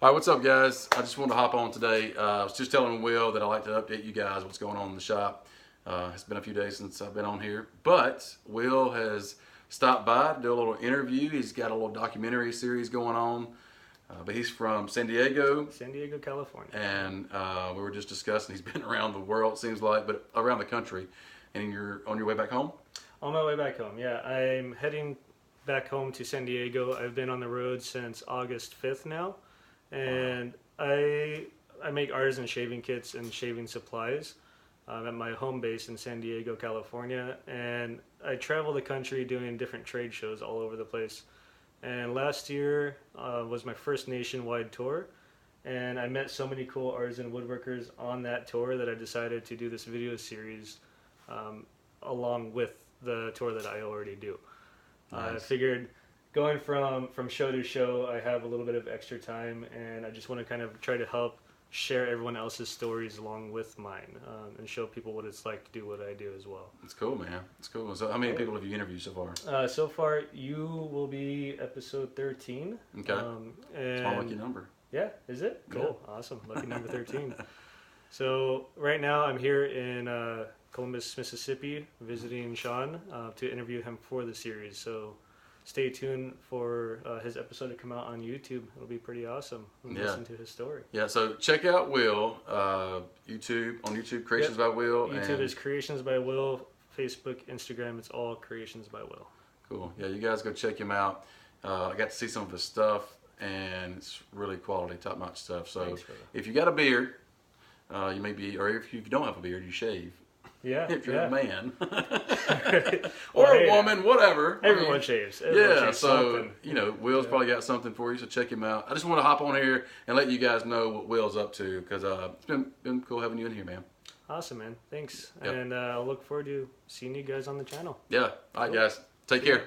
All right, what's up, guys? I just wanted to hop on today. I was just telling Will that I like to update you guys what's going on in the shop. It's been a few days since I've been on here, but Will has stopped by to do a little interview. He's got a little documentary series going on, but he's from San Diego, California. And we were just discussing, he's been around the world, it seems like, but around the country. And you're on your way back home? On my way back home, yeah. I'm heading back home to San Diego. I've been on the road since August 5th now. And I make artisan shaving kits and shaving supplies at my home base in San Diego, California. And I travel the country doing different trade shows all over the place. And last year was my first nationwide tour. And I met so many cool artisan woodworkers on that tour that I decided to do this video series along with the tour that I already do. Nice. I figured going from show to show, I have a little bit of extra time, and I just want to kind of try to help share everyone else's stories along with mine, and show people what it's like to do what I do as well. It's cool, man. It's cool. So how many people have you interviewed so far? So far, you will be episode 13. Okay. It's my lucky number. Yeah, is it? Cool. Yeah. Awesome. Lucky number 13. So right now I'm here in Columbus, Mississippi, visiting Sean to interview him for the series. So stay tuned for his episode to come out on YouTube. It'll be pretty awesome. Listen to his story. Yeah, so check out Will, YouTube, Creations by Will. YouTube is Creations by Will. Facebook, Instagram, it's all Creations by Will. Cool. Yeah, you guys go check him out. I got to see some of his stuff, and it's really quality, top-notch stuff. So if you got a beard, you may be, or if you don't have a beard, you shave. Yeah. If you're a man. Or a woman, whatever. Everyone shaves. Everyone shaves something. Will's probably got something for you, so check him out. I just want to hop on here and let you guys know what Will's up to, because it's been cool having you in here, man. Awesome, man. Thanks. Yep. And I'll look forward to seeing you guys on the channel. Yeah. All right, guys. Take care.